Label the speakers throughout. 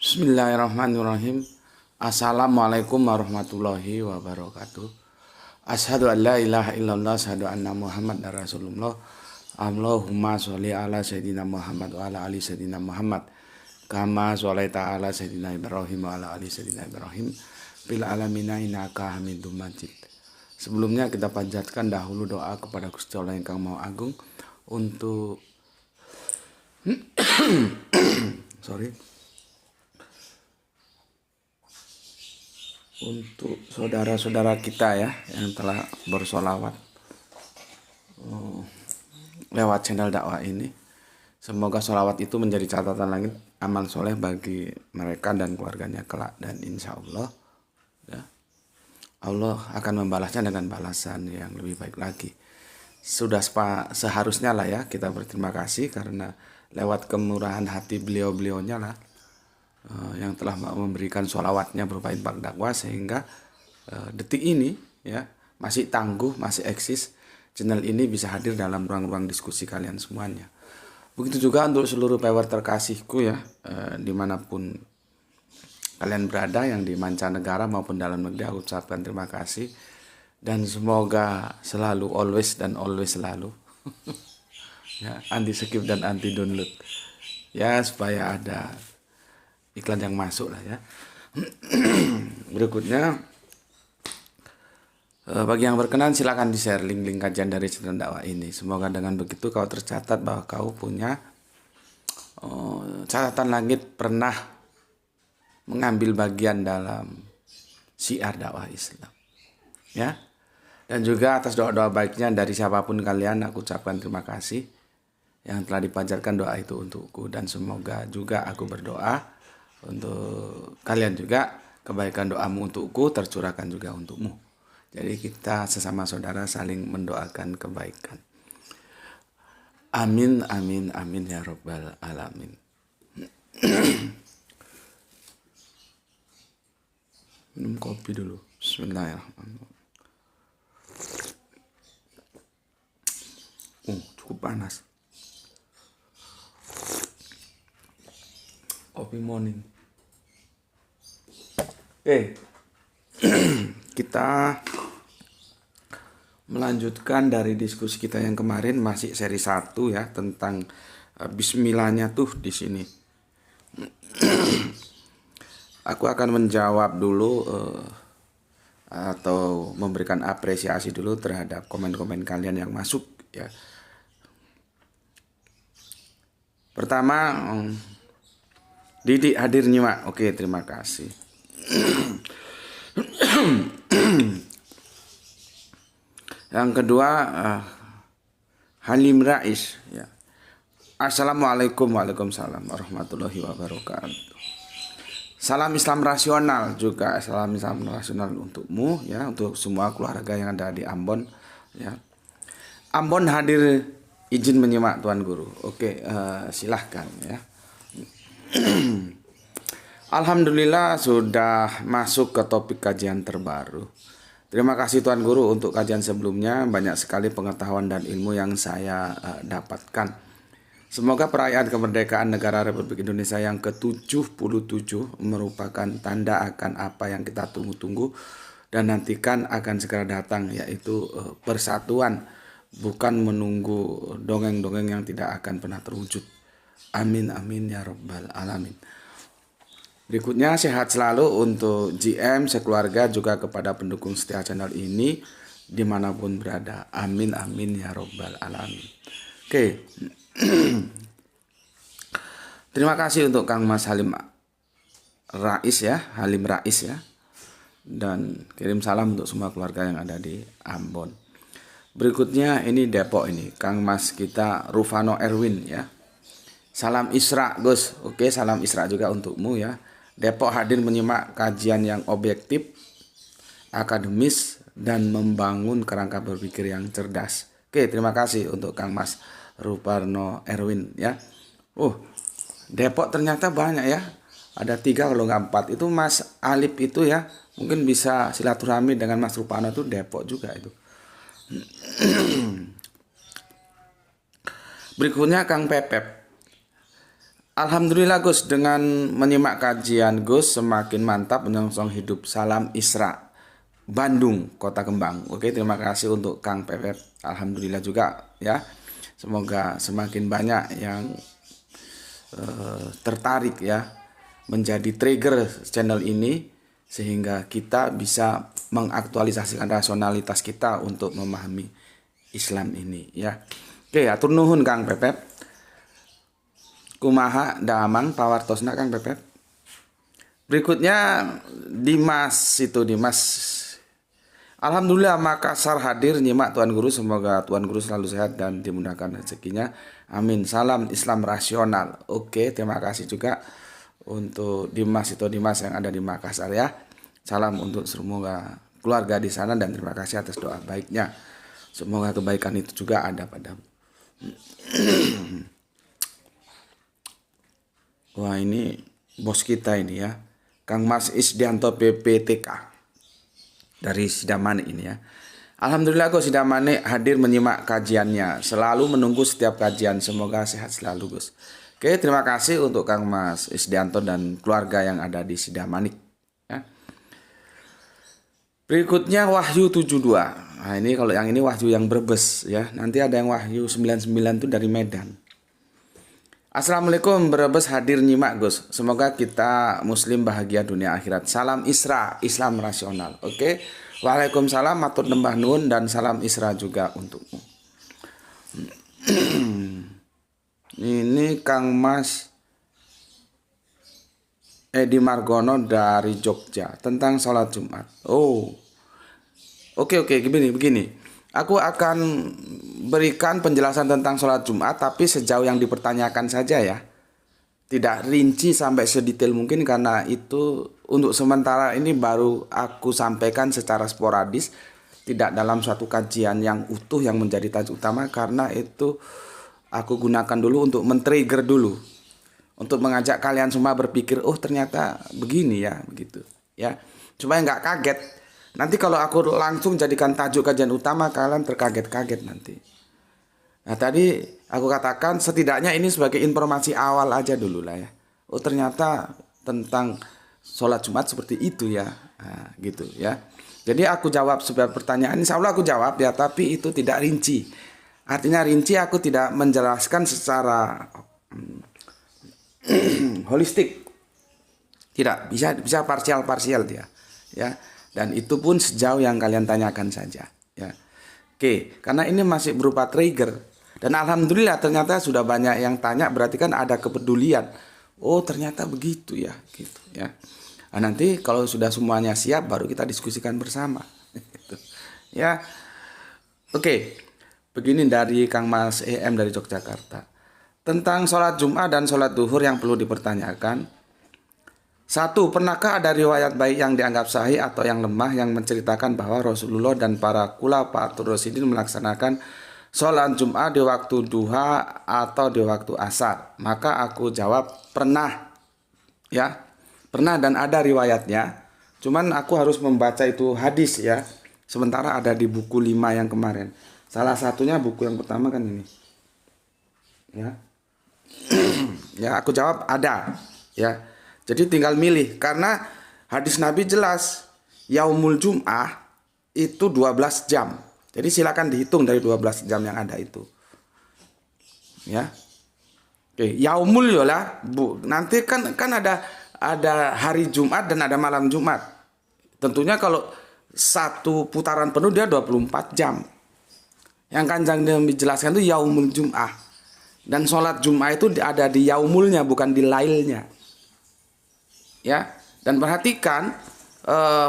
Speaker 1: Bismillahirrahmanirrahim. Assalamualaikum warahmatullahi wabarakatuh. Asyhadu an la ilaha illallah, asyhadu anna Muhammad Rasulullah. Allahumma sholli ala sayyidina Muhammad wa ala ali sayyidina Muhammad. Kama sholaita ala sayyidina Ibrahim wa ala ali sayyidina Ibrahim. Fil alamina innaka Hamidum Majid. Sebelumnya kita panjatkan dahulu doa kepada Gusti Allah Ingkang Maha Agung untuk untuk saudara-saudara kita ya yang telah bersolawat lewat channel dakwah ini. Semoga solawat itu menjadi catatan langit amal soleh bagi mereka dan keluarganya kelak, dan insya Allah ya, Allah akan membalasnya dengan balasan yang lebih baik lagi. Sudah seharusnya lah ya kita berterima kasih karena lewat kemurahan hati beliau-beliaunya lah yang telah memberikan sholawatnya berupa infak dakwah sehingga detik ini ya masih tangguh, masih eksis, channel ini bisa hadir dalam ruang-ruang diskusi kalian semuanya. Begitu juga untuk seluruh viewer terkasihku ya, dimanapun kalian berada, yang di mancanegara maupun dalam negeri, aku ucapkan terima kasih dan semoga selalu always selalu ya, anti skip dan anti download ya, supaya ada iklan yang masuk lah ya. Berikutnya bagi yang berkenan silakan di-share link-link kajian dari channel dakwah ini. Semoga dengan begitu kau tercatat bahwa kau punya catatan langit pernah mengambil bagian dalam syiar dakwah Islam. Ya. Dan juga atas doa-doa baiknya dari siapapun kalian, aku ucapkan terima kasih yang telah dipanjatkan doa itu untukku, dan semoga juga aku berdoa untuk kalian juga, kebaikan doamu untukku tercurahkan juga untukmu. Jadi kita sesama saudara saling mendoakan kebaikan. Amin, amin, amin ya Rabbal Alamin. Minum kopi dulu. Bismillahirrahmanirrahim. Cukup panas. Kopi morning. Kita melanjutkan dari diskusi kita yang kemarin, masih seri 1 ya, tentang bismillahnya tuh di sini. Aku akan menjawab dulu atau memberikan apresiasi dulu terhadap komen-komen kalian yang masuk ya. Pertama, Didi hadir nyimak. Oke, terima kasih. Yang kedua, Halim Rais ya. Assalamualaikum, waalaikumsalam warahmatullahi wabarakatuh. Salam Islam rasional juga, salam Islam rasional untukmu ya, untuk semua keluarga yang ada di Ambon ya. Ambon hadir izin menyimak Tuan Guru. Oke, silahkan ya. Alhamdulillah sudah masuk ke topik kajian terbaru. Terima kasih Tuan Guru untuk kajian sebelumnya, banyak sekali pengetahuan dan ilmu yang saya dapatkan. Semoga perayaan kemerdekaan negara Republik Indonesia yang ke-77 merupakan tanda akan apa yang kita tunggu-tunggu dan nantikan akan segera datang, yaitu persatuan, bukan menunggu dongeng-dongeng yang tidak akan pernah terwujud. Amin, amin ya Rabbal Alamin. Berikutnya, sehat selalu untuk GM, sekeluarga, juga kepada pendukung setia channel ini dimanapun berada. Amin, amin ya Rabbal Alamin. Oke. Terima kasih untuk Kang Mas Halim Rais ya, dan kirim salam untuk semua keluarga yang ada di Ambon. Berikutnya ini Depok ini, Kang Mas kita Rufano Erwin ya. Salam Isra Gus. Oke, salam Isra juga untukmu ya. Depok hadir menyimak kajian yang objektif, akademis, dan membangun kerangka berpikir yang cerdas. Oke, terima kasih untuk Kang Mas Rufano Erwin ya. Depok ternyata banyak ya. Ada 3 kalau nggak 4. Itu Mas Alip itu ya. Mungkin bisa silaturahmi dengan Mas Rufano, itu Depok juga itu. Berikutnya Kang Pepep. Alhamdulillah Gus, dengan menyimak kajian Gus semakin mantap menyongsong hidup. Salam Isra, Bandung, Kota Kembang. Oke, terima kasih untuk Kang Pepet. Alhamdulillah juga ya. Semoga semakin banyak yang tertarik ya menjadi trigger channel ini sehingga kita bisa mengaktualisasikan rasionalitas kita untuk memahami Islam ini ya. Oke, atur nuhun Kang Pepet. Kumaha damang pawartosna Kang Pepet. Berikutnya Dimas itu Dimas. Alhamdulillah Makassar hadir nyimak Tuan Guru, semoga Tuan Guru selalu sehat dan dimudahkan rezekinya. Amin. Salam Islam rasional. Oke, terima kasih juga untuk Dimas itu Dimas yang ada di Makassar ya. Salam untuk semoga keluarga di sana dan terima kasih atas doa baiknya. Semoga kebaikan itu juga ada padamu. Wah, ini bos kita ini ya, Kang Mas Isdianto PPTK dari Sidamane ini ya. Alhamdulillah Gus Sidamane hadir menyimak kajiannya, selalu menunggu setiap kajian, semoga sehat selalu Gus. Oke, terima kasih untuk Kang Mas Isdianto dan keluarga yang ada di Sidamane ya. Berikutnya Wahyu 72. Nah, ini kalau yang ini Wahyu yang Brebes ya. Nanti ada yang Wahyu 99 itu dari Medan. Assalamualaikum, Brebes hadir nyimak Gus. Semoga kita muslim bahagia dunia akhirat. Salam Isra, Islam rasional. Oke. Waalaikumsalam, matur nembah nuwun dan salam Isra juga untukmu. Ini Kang Mas Edi Margono dari Jogja tentang sholat Jumat. Oh. Oke, begini. Aku akan berikan penjelasan tentang sholat Jumat, tapi sejauh yang dipertanyakan saja ya. Tidak rinci sampai sedetail mungkin karena itu untuk sementara ini baru aku sampaikan secara sporadis. Tidak dalam suatu kajian yang utuh yang menjadi tajuk utama, karena itu aku gunakan dulu untuk men-trigger dulu. Untuk mengajak kalian semua berpikir, oh ternyata begini ya, begitu ya. Supaya nggak kaget. Nanti kalau aku langsung jadikan tajuk kajian utama, kalian terkaget-kaget nanti. Nah, tadi aku katakan setidaknya ini sebagai informasi awal aja dulu lah ya. Oh ternyata tentang sholat Jumat seperti itu ya. Nah, gitu ya. Jadi aku jawab sebuah pertanyaan, insya Allah aku jawab ya, tapi itu tidak rinci. Artinya rinci aku tidak menjelaskan secara holistik. Tidak, bisa parsial dia. Ya. Dan itu pun sejauh yang kalian tanyakan saja ya. Oke, karena ini masih berupa trigger. Dan alhamdulillah ternyata sudah banyak yang tanya, berarti kan ada kepedulian. Oh ternyata begitu ya, gitu ya. Nah, nanti kalau sudah semuanya siap baru kita diskusikan bersama. Ya. Oke, begini dari Kang Mas EM dari Yogyakarta. Tentang sholat Jumat dan sholat duhur yang perlu dipertanyakan. 1. Pernahkah ada riwayat baik yang dianggap sahih atau yang lemah yang menceritakan bahwa Rasulullah dan para khulafa'ur rasyidin melaksanakan sholat Jumat di waktu duha atau di waktu asar? Maka aku jawab pernah ya, pernah dan ada riwayatnya. Cuman aku harus membaca itu hadis ya. Sementara ada di buku 5 yang kemarin. Salah satunya buku yang pertama kan ini ya. Ya aku jawab ada ya. Jadi tinggal milih, karena hadis Nabi jelas yaumul Jum'ah itu 12 jam. Jadi silakan dihitung dari 12 jam yang ada itu. Ya. Oke, yaumul yola, Bu. Nanti kan ada hari Jumat dan ada malam Jumat. Tentunya kalau satu putaran penuh dia 24 jam. Yang Kanjeng Nabi jelaskan itu yaumul Jum'ah. Dan sholat Jum'ah itu ada di yaumulnya, bukan di lailnya. Ya, dan perhatikan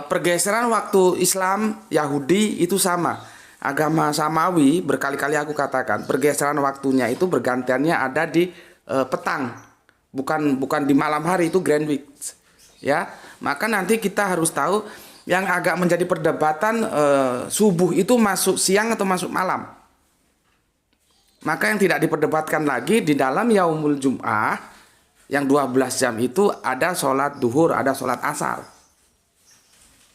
Speaker 1: pergeseran waktu Islam Yahudi itu sama. Agama Samawi berkali-kali aku katakan pergeseran waktunya itu bergantiannya ada di petang, bukan di malam hari, itu Greenwich. Ya, maka nanti kita harus tahu yang agak menjadi perdebatan subuh itu masuk siang atau masuk malam. Maka yang tidak diperdebatkan lagi di dalam yaumul Jum'ah yang 12 jam itu ada sholat duhur, ada sholat asar.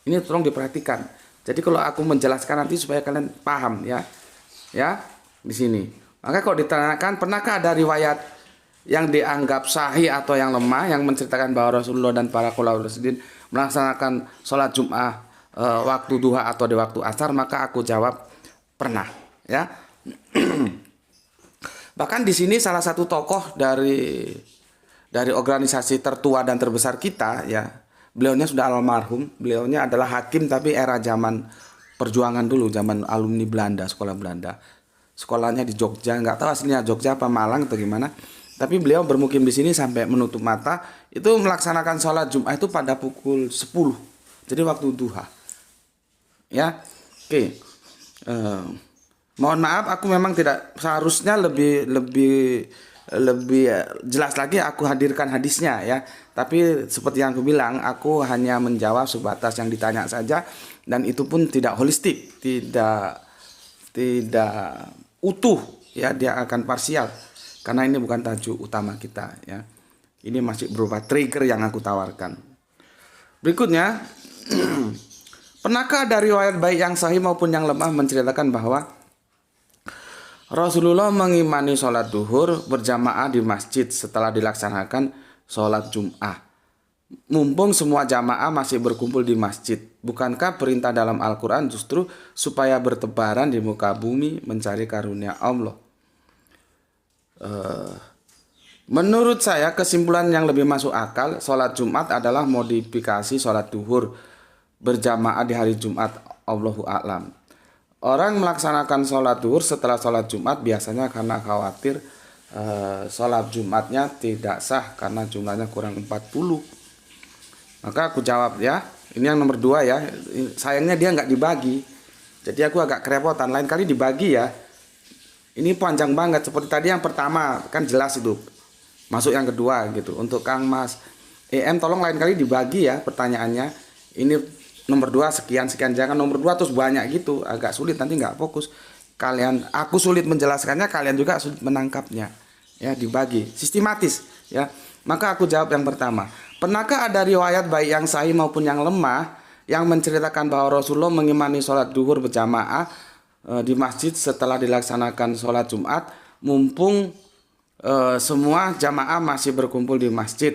Speaker 1: Ini tolong diperhatikan. Jadi kalau aku menjelaskan nanti supaya kalian paham ya. Ya, di sini. Maka kalau ditanyakan pernahkah ada riwayat yang dianggap sahih atau yang lemah yang menceritakan bahwa Rasulullah dan para khulafaur rasyidin melaksanakan sholat Jum'ah waktu duha atau di waktu asar, maka aku jawab pernah, ya. Bahkan di sini salah satu tokoh dari organisasi tertua dan terbesar kita, ya, beliaunya sudah almarhum. Beliaunya adalah hakim tapi era zaman perjuangan dulu, zaman alumni Belanda, sekolah Belanda. Sekolahnya di Jogja, nggak tahu aslinya Jogja apa Malang atau gimana. Tapi beliau bermukim di sini sampai menutup mata. Itu melaksanakan sholat Jumat itu pada pukul 10. Jadi waktu duha. Ya, oke. Mohon maaf, aku memang tidak seharusnya lebih jelas lagi aku hadirkan hadisnya, ya. Tapi seperti yang aku bilang, aku hanya menjawab sebatas yang ditanya saja, dan itu pun tidak holistik, tidak utuh, ya, dia akan parsial. Karena ini bukan tajuk utama kita, ya. Ini masih berupa trigger yang aku tawarkan. Berikutnya, pernahkah ada riwayat baik yang sahih maupun yang lemah menceritakan bahwa Rasulullah mengimani sholat duhur berjamaah di masjid setelah dilaksanakan sholat Jum'ah, mumpung semua jamaah masih berkumpul di masjid? Bukankah perintah dalam Al-Quran justru supaya bertebaran di muka bumi mencari karunia Allah? Menurut saya kesimpulan yang lebih masuk akal, sholat Jumat adalah modifikasi sholat duhur berjamaah di hari Jumat. Allahu a'lam. Orang melaksanakan sholat duhur setelah sholat Jumat biasanya karena khawatir sholat Jumatnya tidak sah karena jumlahnya kurang 40. Maka aku jawab, ya, ini yang nomor 2, ya. Sayangnya dia nggak dibagi, jadi aku agak kerepotan. Lain kali dibagi, ya. Ini panjang banget. Seperti tadi yang pertama kan jelas itu. Masuk yang kedua gitu. Untuk Kang Mas EM tolong lain kali dibagi, ya, pertanyaannya. Ini nomor 2 sekian, jangan nomor 2 terus banyak gitu. Agak sulit, nanti nggak fokus. Aku sulit menjelaskannya, kalian juga sulit menangkapnya. Ya, dibagi sistematis, ya. Maka aku jawab yang pertama. Pernahkah ada riwayat baik yang sahih maupun yang lemah yang menceritakan bahwa Rasulullah mengimani sholat duhur berjamaah di masjid setelah dilaksanakan sholat Jumat, mumpung semua jamaah masih berkumpul di masjid?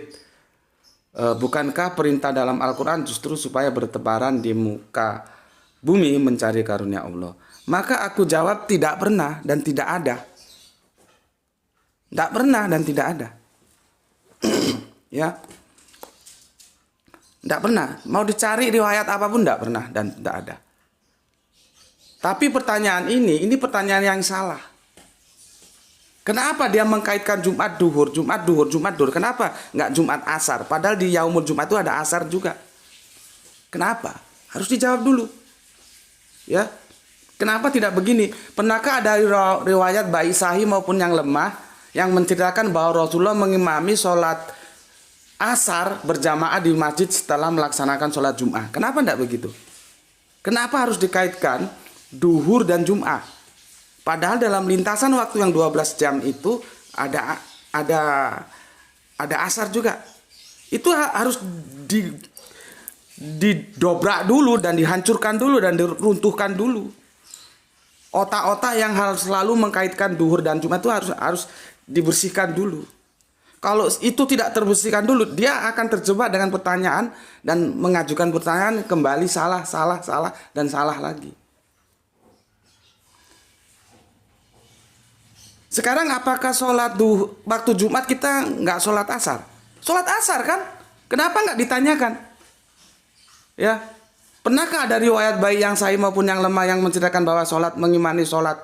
Speaker 1: Bukankah perintah dalam Al-Quran justru supaya bertebaran di muka bumi mencari karunia Allah? Maka aku jawab tidak pernah dan tidak ada. Tidak pernah dan tidak ada. Ya, tidak pernah. Mau dicari riwayat apapun tidak pernah dan tidak ada. Tapi pertanyaan ini pertanyaan yang salah. Kenapa dia mengkaitkan Jumat duhur? Kenapa nggak Jumat asar? Padahal di Yaumul Jumat itu ada asar juga. Kenapa? Harus dijawab dulu. Ya, kenapa tidak begini? Pernahkah ada riwayat baik sahih maupun yang lemah yang menceritakan bahwa Rasulullah mengimami sholat asar berjamaah di masjid setelah melaksanakan sholat Jum'ah? Kenapa tidak begitu? Kenapa harus dikaitkan duhur dan Jum'ah? Padahal dalam lintasan waktu yang 12 jam itu ada asar juga. Itu harus didobrak dulu dan dihancurkan dulu dan diruntuhkan dulu. Otak-otak yang harus selalu mengkaitkan duhur dan Jumat itu harus dibersihkan dulu. Kalau itu tidak terbersihkan dulu, dia akan terjebak dengan pertanyaan dan mengajukan pertanyaan kembali salah dan salah lagi. Sekarang apakah sholat waktu Jumat kita nggak sholat asar? Sholat asar kan? Kenapa nggak ditanyakan? Ya, pernahkah ada riwayat baik yang sahih maupun yang lemah yang menceritakan bahwa mengimani sholat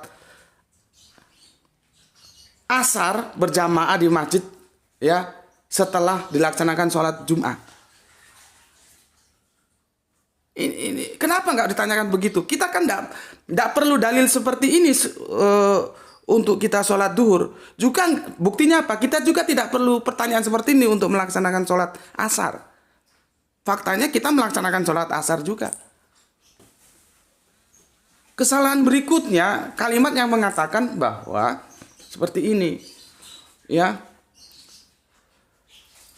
Speaker 1: asar berjamaah di masjid, ya, setelah dilaksanakan sholat Jum'ah? Ini kenapa nggak ditanyakan begitu? Kita kan nggak perlu dalil seperti ini untuk kita sholat duhur. Juga buktinya apa? Kita juga tidak perlu pertanyaan seperti ini untuk melaksanakan sholat asar. Faktanya kita melaksanakan sholat asar juga. Kesalahan berikutnya kalimat yang mengatakan bahwa seperti ini, ya,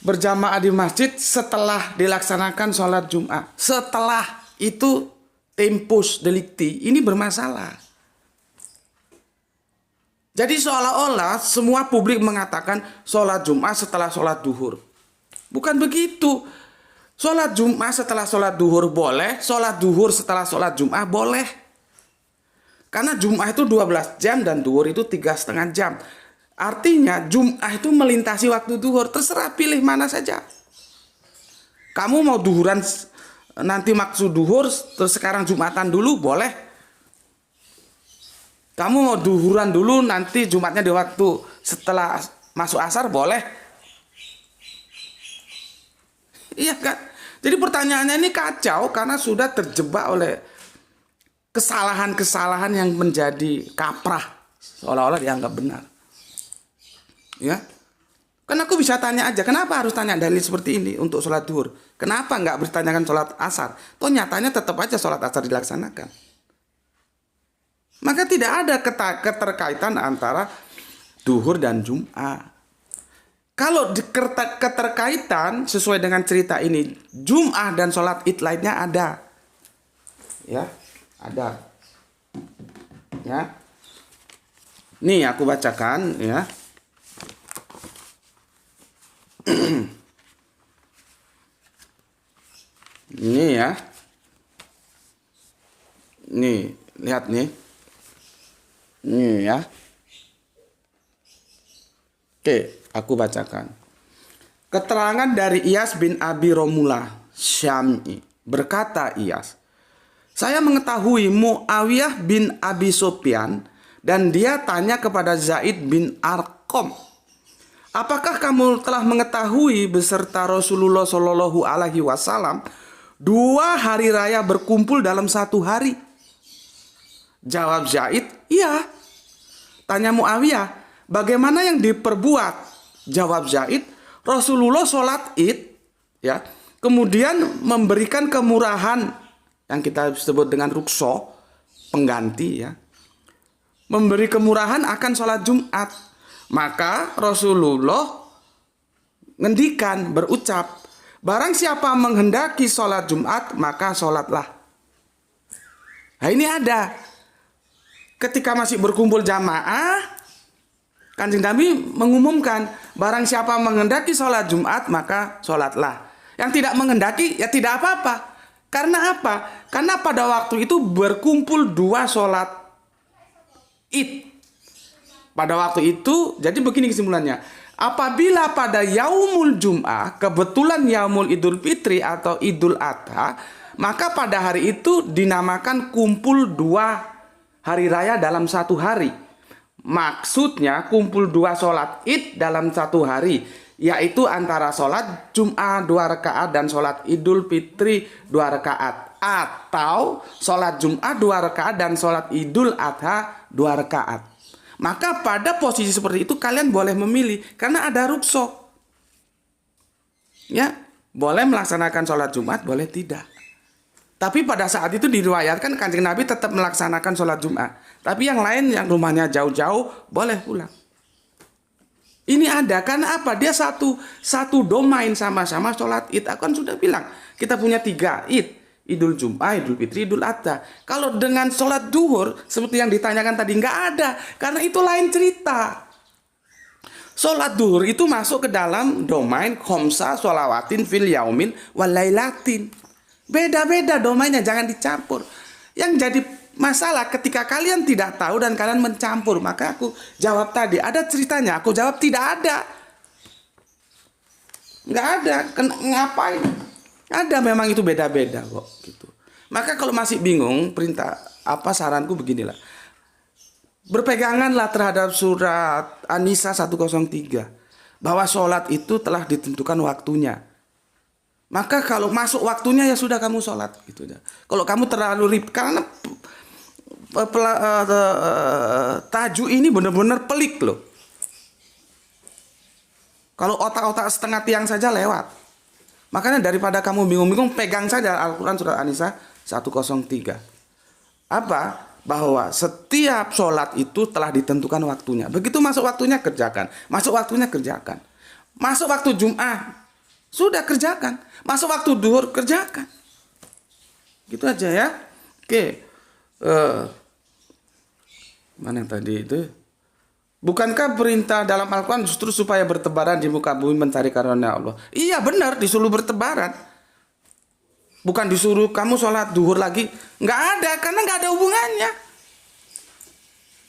Speaker 1: berjamaah di masjid setelah dilaksanakan sholat Jum'ah. Setelah itu tempus delicti, ini bermasalah. Jadi seolah-olah semua publik mengatakan sholat Jumat setelah sholat duhur. Bukan begitu. Sholat Jumat setelah sholat duhur boleh, sholat duhur setelah sholat Jumat boleh. Karena Jumat itu 12 jam dan duhur itu 3,5 jam. Artinya Jumat itu melintasi waktu duhur. Terserah pilih mana saja. Kamu mau duhuran nanti maksud duhur, terus sekarang Jumatan dulu boleh. Kamu mau duhuran dulu, nanti Jumatnya di waktu setelah masuk asar, boleh. Iya kan? Jadi pertanyaannya ini kacau karena sudah terjebak oleh kesalahan-kesalahan yang menjadi kaprah. Seolah-olah dianggap benar. Ya. Kan aku bisa tanya aja, kenapa harus tanya dalil seperti ini untuk sholat duhur? Kenapa nggak bertanyakan sholat asar? Toh nyatanya tetap aja sholat asar dilaksanakan. Maka tidak ada keterkaitan antara duhur dan Jum'ah. Kalau keterkaitan sesuai dengan cerita ini, Jum'ah dan sholat id lainnya ada. Ya, ada. Ya. Nih aku bacakan ya. Ini ya. Nih, lihat nih. Ini ya. Oke, aku bacakan. Keterangan dari Iyas bin Abi Romulah Syam'i. Berkata Iyas, saya mengetahui Muawiyah bin Abi Sufyan dan dia tanya kepada Zaid bin Arqam, apakah kamu telah mengetahui beserta Rasulullah Shallallahu Alaihi Wasallam 2 hari raya berkumpul dalam 1 hari? Jawab Zaid, iya. Tanya Muawiyah, bagaimana yang diperbuat? Jawab Zaid, Rasulullah sholat id, ya, kemudian memberikan kemurahan yang kita sebut dengan rukso, pengganti, ya, memberi kemurahan akan sholat Jumat. Maka Rasulullah ngendikan, berucap, barang siapa menghendaki sholat Jumat, maka sholatlah. Nah ini ada. Ketika masih berkumpul jamaah, Kanjeng Nabi mengumumkan, barang siapa menghendaki sholat Jumat, maka sholatlah. Yang tidak menghendaki, ya tidak apa-apa. Karena apa? Karena pada waktu itu berkumpul 2 sholat id. Pada waktu itu, jadi begini kesimpulannya. Apabila pada yaumul Jum'ah, kebetulan yaumul Idul Fitri atau Idul Adha, maka pada hari itu dinamakan kumpul 2 hari raya dalam 1 hari. Maksudnya kumpul 2 sholat id dalam 1 hari, yaitu antara sholat Jum'ah 2 rakaat dan sholat Idul Fitri 2 rakaat, atau sholat Jum'ah 2 rakaat dan sholat Idul Adha 2 rakaat. Maka pada posisi seperti itu kalian boleh memilih karena ada rukso. Ya, boleh melaksanakan sholat Jumat, boleh tidak. Tapi pada saat itu diriwayatkan Kanjeng Nabi tetap melaksanakan sholat Jumat. Tapi yang lain yang rumahnya jauh-jauh boleh pulang. Ini ada karena apa? Dia satu domain sama-sama sholat id. Aku kan sudah bilang kita punya 3 id. Idul Jum'ah, Idul Fitri, Idul Adha. Kalau dengan sholat duhur seperti yang ditanyakan tadi nggak ada. Karena itu lain cerita. Sholat duhur itu masuk ke dalam domain khomsa sholawatin fil yaumin walailatin. Beda-beda domainnya, jangan dicampur. Yang jadi masalah ketika kalian tidak tahu dan kalian mencampur. Maka aku jawab tadi, ada ceritanya. Aku jawab tidak ada. Nggak ada. Ngapain? Ada, memang itu beda-beda kok. Gitu. Maka kalau masih bingung, saranku beginilah. Berpeganganlah terhadap surat An-Nisa 103. Bahwa sholat itu telah ditentukan waktunya. Maka kalau masuk waktunya ya sudah kamu sholat gitu ya. Kalau kamu terlalu ribet karena tajuk ini benar-benar pelik loh. Kalau otak-otak setengah tiang saja lewat. Makanya daripada kamu bingung-bingung, pegang saja Al-Quran surat An-Nisa 103. Apa? Bahwa setiap sholat itu telah ditentukan waktunya. Begitu masuk waktunya kerjakan. Masuk waktunya kerjakan. Masuk waktu Jum'ah sudah kerjakan. Masuk waktu duhur kerjakan. Gitu aja ya. Oke. Mana tadi itu? Bukankah perintah dalam Al-Quran justru supaya bertebaran di muka bumi mencari karunia Allah? Iya benar, disuruh bertebaran. Bukan disuruh kamu sholat duhur lagi. Nggak ada, karena nggak ada hubungannya.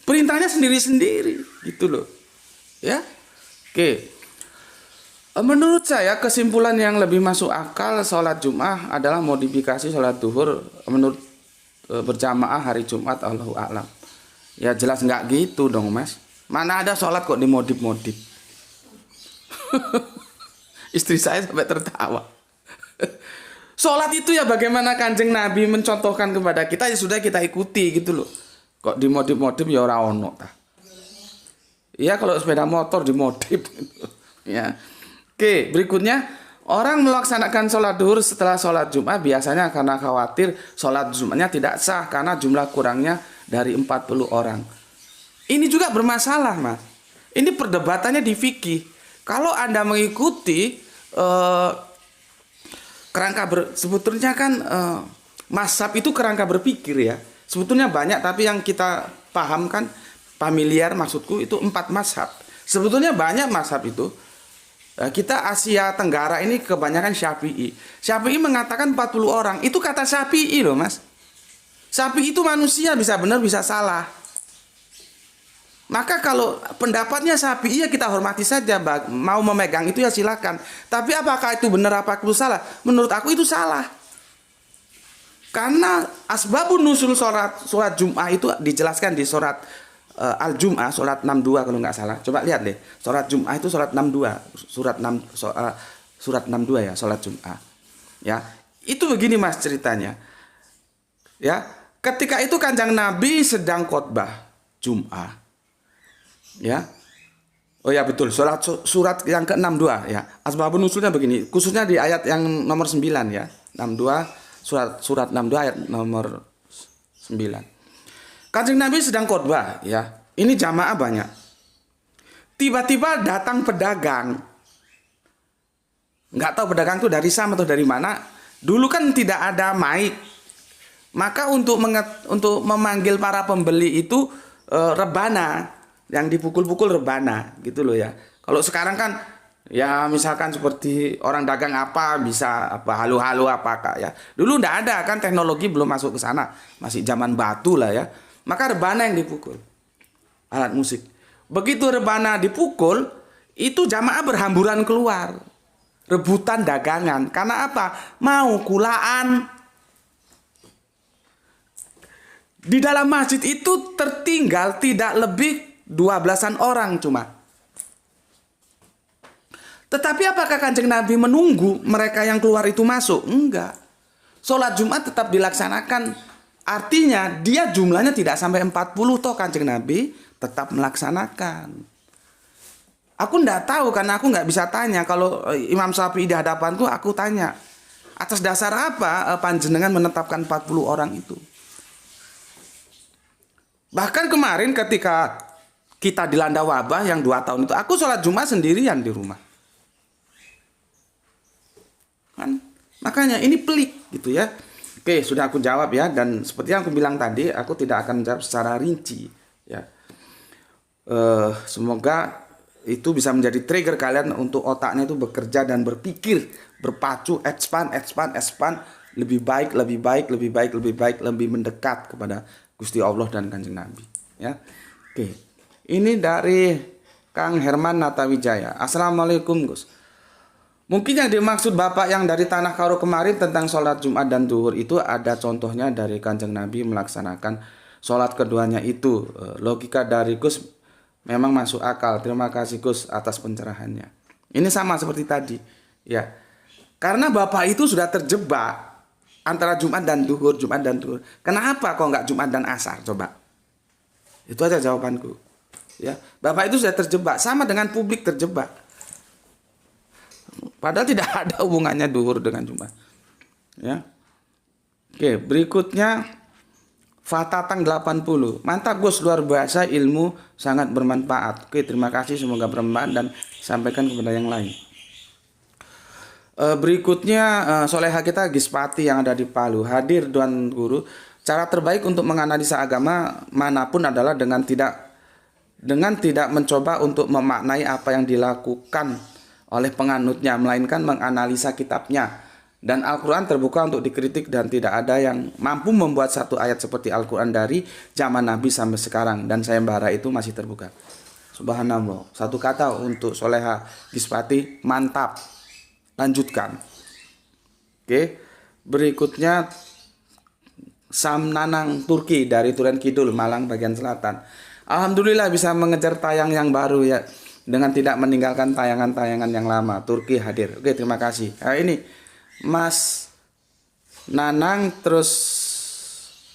Speaker 1: Perintahnya sendiri-sendiri, gitu loh. Ya, oke. Menurut saya kesimpulan yang lebih masuk akal sholat Jum'ah adalah modifikasi sholat duhur menurut berjamaah hari Jumat, Allahu a'lam. Ya jelas nggak gitu dong mas. Mana ada sholat kok dimodif-modif. Istri saya sampai tertawa. Sholat itu ya bagaimana Kanjeng Nabi mencontohkan kepada kita, ya sudah kita ikuti gitu loh. Kok dimodif-modif ya ora ono tah. Iya kalau sepeda motor dimodif gitu. Ya. Oke, berikutnya orang melaksanakan sholat duhur setelah sholat Jumat biasanya karena khawatir sholat Jumatnya tidak sah karena jumlah kurangnya dari 40 orang. Ini juga bermasalah mas. Ini perdebatannya di fikih. Kalau Anda mengikuti sebetulnya kan mazhab itu kerangka berpikir ya. Sebetulnya banyak, tapi yang kita paham kan familiar maksudku itu 4 mazhab. Sebetulnya banyak mazhab itu. Kita Asia Tenggara ini kebanyakan Syafi'i. Syafi'i mengatakan 40 orang. Itu kata Syafi'i loh mas. Syafi'i itu manusia, bisa benar bisa salah. Maka kalau pendapatnya Syafi'i ya kita hormati saja. Mau memegang itu ya silakan. Tapi apakah itu benar apa itu salah? Menurut aku itu salah. Karena asbabun nusul surat Jum'ah itu dijelaskan di surat Al-Jum'ah, surat 62 kalau nggak salah. Coba lihat deh. Surat Jum'ah itu surat 62. Surat 62 ya, surat Jum'ah. Ya. Itu begini Mas ceritanya. Ya, ketika itu Kanjeng Nabi sedang khotbah Jum'ah. Ya. Oh ya betul, surat yang ke-62 ya. Asbabun nusulnya begini, khususnya di ayat yang nomor 9 ya. 62 surat 62 ayat nomor 9. Kanjeng Nabi sedang khotbah ya. Ini jamaah banyak. Tiba-tiba datang pedagang. Nggak tahu pedagang itu dari Sam atau dari mana. Dulu kan tidak ada mic. Maka untuk memanggil para pembeli itu rebana. Yang dipukul-pukul rebana gitu loh ya. Kalau sekarang kan ya misalkan seperti orang dagang apa bisa apa halo-halo apakah ya. Dulu nggak ada kan, teknologi belum masuk ke sana. Masih zaman batu lah ya. Maka rebana yang dipukul. Alat musik. Begitu rebana dipukul, itu jamaah berhamburan keluar. Rebutan dagangan. Karena apa? Mau kulaan. Di dalam masjid itu tertinggal tidak lebih 12-an orang cuma. Tetapi apakah Kanjeng Nabi menunggu mereka yang keluar itu masuk? Enggak. Sholat Jumat tetap dilaksanakan. Artinya dia jumlahnya tidak sampai 40 toh Kanjeng Nabi tetap melaksanakan. Aku enggak tahu karena aku enggak bisa tanya. Kalau Imam Syafi'i di hadapanku aku tanya. Atas dasar apa panjenengan menetapkan 40 orang itu? Bahkan kemarin ketika kita dilanda wabah yang 2 tahun itu, aku sholat Jumat sendirian di rumah. Kan? Makanya ini pelik gitu ya. Oke, sudah aku jawab ya. Dan seperti yang aku bilang tadi, aku tidak akan menjawab secara rinci. Ya. Semoga itu bisa menjadi trigger kalian untuk otaknya itu bekerja dan berpikir, berpacu, expand, lebih baik, lebih mendekat kepada Gusti Allah dan Kanjeng Nabi. Ya. Oke. Ini dari Kang Herman Natawijaya. Assalamualaikum Gus. Mungkin yang dimaksud Bapak yang dari Tanah Karo kemarin tentang sholat Jumat dan Duhur itu ada contohnya dari Kanjeng Nabi melaksanakan sholat keduanya itu. Logika dari Gus memang masuk akal. Terima kasih Gus atas pencerahannya. Ini sama seperti tadi. Ya. Karena Bapak itu sudah terjebak antara Jumat dan Duhur. Kenapa kok nggak Jumat dan Asar? Coba. Itu aja jawabanku. Ya, Bapak itu sudah terjebak sama dengan publik terjebak. Padahal tidak ada hubungannya Duhur dengan Jumat. Ya. Oke, berikutnya Fatatang 80. Mantap Gus, luar biasa, ilmu sangat bermanfaat. Oke, terima kasih, semoga bermanfaat dan sampaikan kepada yang lain. Berikutnya soleha kita Gispati yang ada di Palu. Hadir Tuan Guru. Cara terbaik untuk menganalisa agama manapun adalah dengan tidak dengan tidak mencoba untuk memaknai apa yang dilakukan oleh penganutnya, melainkan menganalisa kitabnya. Dan Al-Quran terbuka untuk dikritik dan tidak ada yang mampu membuat satu ayat seperti Al-Quran dari zaman Nabi sampai sekarang. Dan sayembara itu masih terbuka. Subhanallah. Satu kata untuk Soleha Gispati, mantap. Lanjutkan. Oke. Berikutnya Sam Nanang Turki dari Turen Kidul, Malang bagian selatan. Alhamdulillah bisa mengejar tayang yang baru ya, dengan tidak meninggalkan tayangan-tayangan yang lama. Turki hadir. Oke, terima kasih. Nah, ini Mas Nanang, terus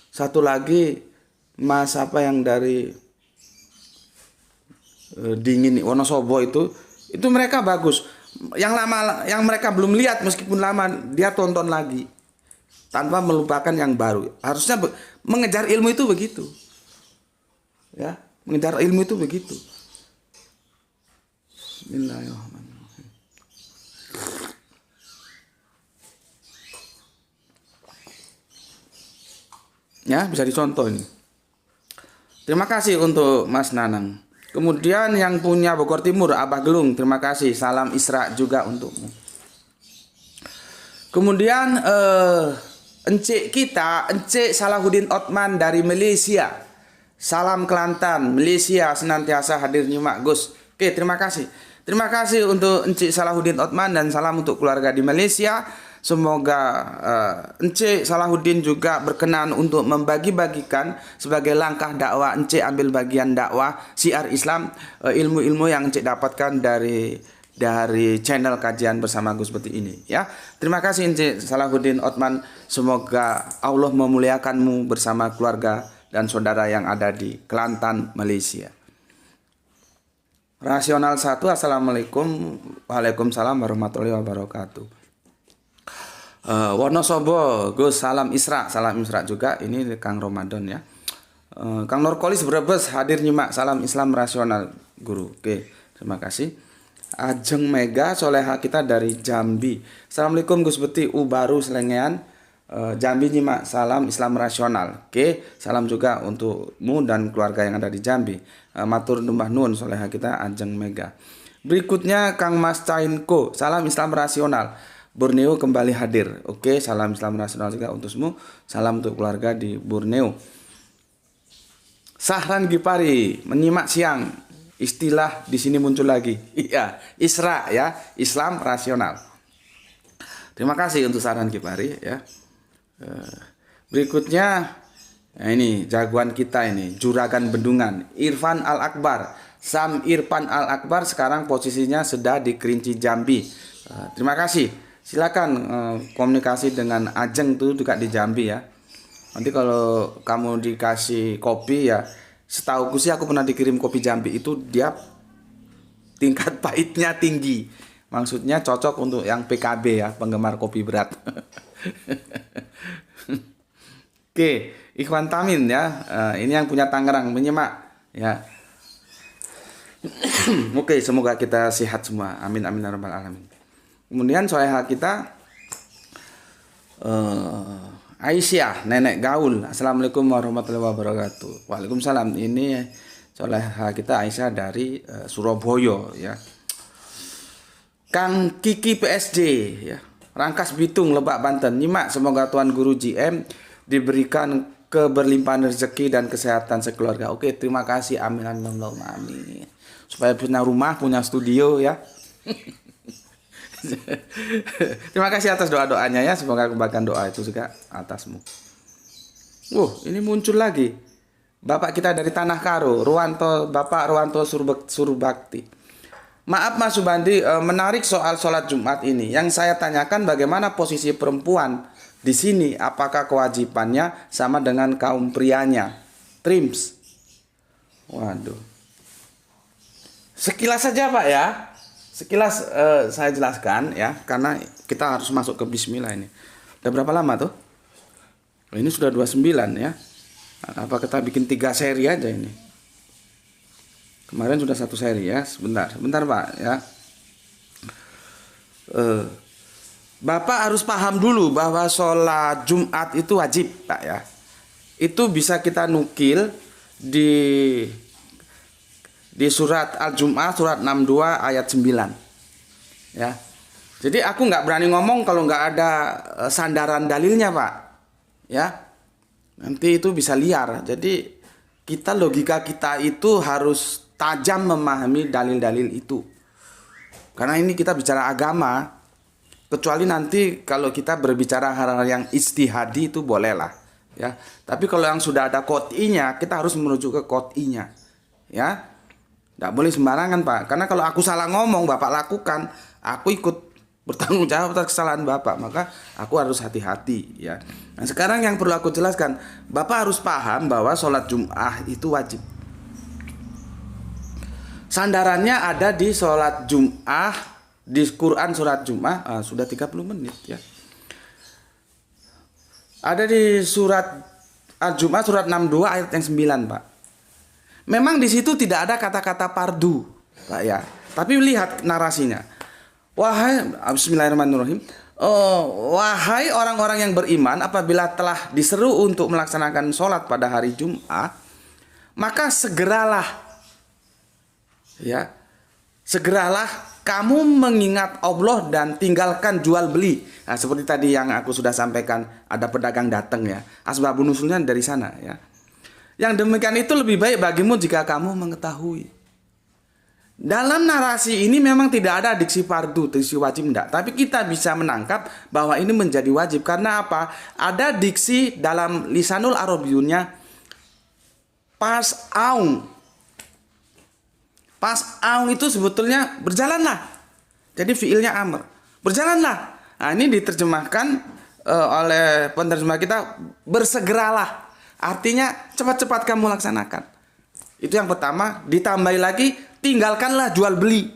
Speaker 1: satu lagi Mas apa yang dari Dingin Wonosobo itu mereka bagus. Yang lama, yang mereka belum lihat meskipun lama, dia tonton lagi tanpa melupakan yang baru. Harusnya mengejar ilmu itu begitu. Ya, mengejar ilmu itu begitu. Bismillahirrahmanirrahim. Ya, bisa dicontoh ini. Terima kasih untuk Mas Nanang. Kemudian yang punya Bogor Timur, Abah Gelung, terima kasih. Salam Isra juga untukmu. Kemudian Encik kita, Encik Salahuddin Otman dari Malaysia. Salam Kelantan, Malaysia senantiasa hadir nyimak Gus. Oke, terima kasih. Terima kasih untuk Encik Salahuddin Otman dan salam untuk keluarga di Malaysia. Semoga Encik Salahuddin juga berkenan untuk membagi-bagikan sebagai langkah dakwah. Encik ambil bagian dakwah syiar Islam, ilmu-ilmu yang Encik dapatkan dari channel kajian bersama Gus seperti ini ya. Terima kasih Encik Salahuddin Otman. Semoga Allah memuliakanmu bersama keluarga dan saudara yang ada di Kelantan, Malaysia. Rasional 1, Assalamualaikum. Waalaikumsalam warahmatullahi wabarakatuh. Wonosobo, Gus, salam Isra. Salam Isra juga. Ini Kang Ramadan ya. Kang Nurkolis Brebes hadir nyimak. Salam Islam rasional, Guru. Oke, terima kasih. Ajeng Mega Soleha kita dari Jambi. Assalamualaikum Gus Beti Baru Selengean. Jambi nyimak, salam Islam rasional. Oke, salam juga untukmu dan keluarga yang ada di Jambi. Matur numbah nun Soleha kita Ajeng Mega. Berikutnya Kang Mas Cainko, salam Islam rasional. Borneo kembali hadir. Oke, salam Islam rasional juga untuk semua. Salam untuk keluarga di Borneo. Sahran Gipari menyimak siang. Istilah di sini muncul lagi. Iya, Isra ya, Islam rasional. Terima kasih untuk Sahran Gipari ya. Berikutnya nah ini jagoan kita ini, Juragan Bendungan, Irfan Al-Akbar. Sam Irfan Al-Akbar sekarang posisinya sedang di Kerinci Jambi. Terima kasih. Silakan komunikasi dengan Ajeng tuh juga di Jambi ya. Nanti kalau kamu dikasih kopi ya, setauku sih aku pernah dikirim kopi Jambi itu dia tingkat pahitnya tinggi. Maksudnya cocok untuk yang PKB ya, penggemar kopi berat. Oke, Ikhwan Tamin ya, ini yang punya Tangerang menyimak ya. Oke, semoga kita sehat semua. Amin amin ya rabbal alamin. Kemudian soleha kita Aisyah, Nenek Gaul. Assalamualaikum warahmatullahi wabarakatuh. Waalaikumsalam. Ini soleha kita Aisyah dari Surabaya ya. Kang Kiki PSD ya, Rangkas Bitung, Lebak, Banten. Nyimak, semoga Tuan Guru GM diberikan keberlimpahan rezeki dan kesehatan sekeluarga. Oke, terima kasih. Amin amin amin. Supaya punya rumah, punya studio ya. Terima kasih atas doa-doanya ya. Semoga kebaikan doa itu juga atasmu. Ini muncul lagi. Bapak kita dari Tanah Karo, Bapak Ruwanto Surbakti. Maaf Mas Subandi, menarik soal sholat Jumat ini. Yang saya tanyakan bagaimana posisi perempuan di sini? Apakah kewajibannya sama dengan kaum prianya? Trims. Waduh. Sekilas saja Pak ya. Sekilas saya jelaskan ya, karena kita harus masuk ke Bismillah ini. Udah berapa lama tuh? Ini sudah 29 ya. Apa kita bikin 3 seri aja ini? Kemarin sudah 1 seri ya. Sebentar Pak ya. Bapak harus paham dulu bahwa sholat Jumat itu wajib Pak ya. Itu bisa kita nukil di di surat Al-Jum'ah surat 62 ayat 9. Ya. Jadi aku nggak berani ngomong kalau nggak ada sandaran dalilnya, Pak. Ya. Nanti itu bisa liar. Jadi logika kita itu harus tajam memahami dalil-dalil itu. Karena ini kita bicara agama. Kecuali nanti kalau kita berbicara hal-hal yang ijtihadi itu bolehlah, ya. Tapi kalau yang sudah ada qot'inya, kita harus merujuk ke qot'inya, ya. Tidak boleh sembarangan, Pak. Karena kalau aku salah ngomong, Bapak lakukan, aku ikut bertanggung jawab atas kesalahan Bapak. Maka aku harus hati-hati, ya. Nah, sekarang yang perlu aku jelaskan, Bapak harus paham bahwa sholat Jum'ah itu wajib. Sandarannya ada di sholat Jum'ah. Di Quran surat Jum'ah sudah 30 menit, ya. Ada di surat Al-Jum'ah surat 62 ayat yang 9, Pak. Memang di situ tidak ada kata-kata fardu, Pak, ya. Tapi lihat narasinya. Bismillahirrahmanirrahim. Wahai orang-orang yang beriman, apabila telah diseru untuk melaksanakan sholat pada hari Jum'ah, maka segeralah, ya. Segeralah kamu mengingat Allah dan tinggalkan jual beli. Nah, seperti tadi yang aku sudah sampaikan, ada pedagang datang, ya. Asbabun nuzulnya dari sana, ya. Yang demikian itu lebih baik bagimu jika kamu mengetahui. Dalam narasi ini memang tidak ada diksi fardu, diksi wajib enggak. Tapi kita bisa menangkap bahwa ini menjadi wajib. Karena apa? Ada diksi dalam lisanul Arabiyyunnya pas'aun. Pas'aun itu sebetulnya berjalanlah. Jadi fiilnya amr. Berjalanlah. Nah, ini diterjemahkan oleh penerjemah kita bersegeralah. Artinya cepat-cepat kamu laksanakan. Itu yang pertama. Ditambah lagi tinggalkanlah jual beli.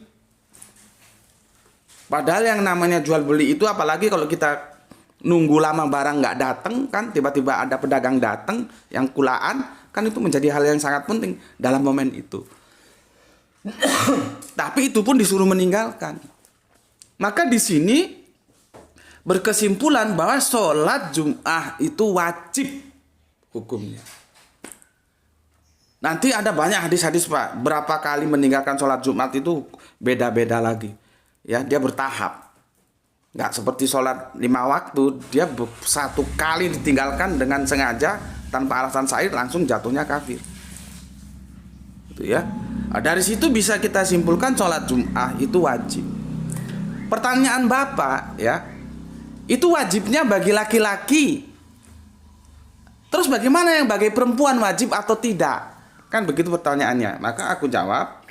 Speaker 1: Padahal yang namanya jual beli itu apalagi kalau kita nunggu lama barang nggak datang, kan tiba-tiba ada pedagang datang yang kulaan, kan itu menjadi hal yang sangat penting dalam momen itu. Tapi itu pun disuruh meninggalkan. Maka di sini berkesimpulan bahwa sholat Jum'ah itu wajib hukumnya. Nanti ada banyak hadis-hadis, Pak. Berapa kali meninggalkan sholat Jumat itu beda-beda lagi. Ya, dia bertahap. Nggak seperti sholat 5 waktu, dia satu kali ditinggalkan dengan sengaja tanpa alasan sahih langsung jatuhnya kafir. Itu ya. Nah, dari situ bisa kita simpulkan sholat Jum'ah itu wajib. Pertanyaan Bapak, ya, itu wajibnya bagi laki-laki. Terus bagaimana yang bagi perempuan, wajib atau tidak? Kan begitu pertanyaannya. Maka aku jawab,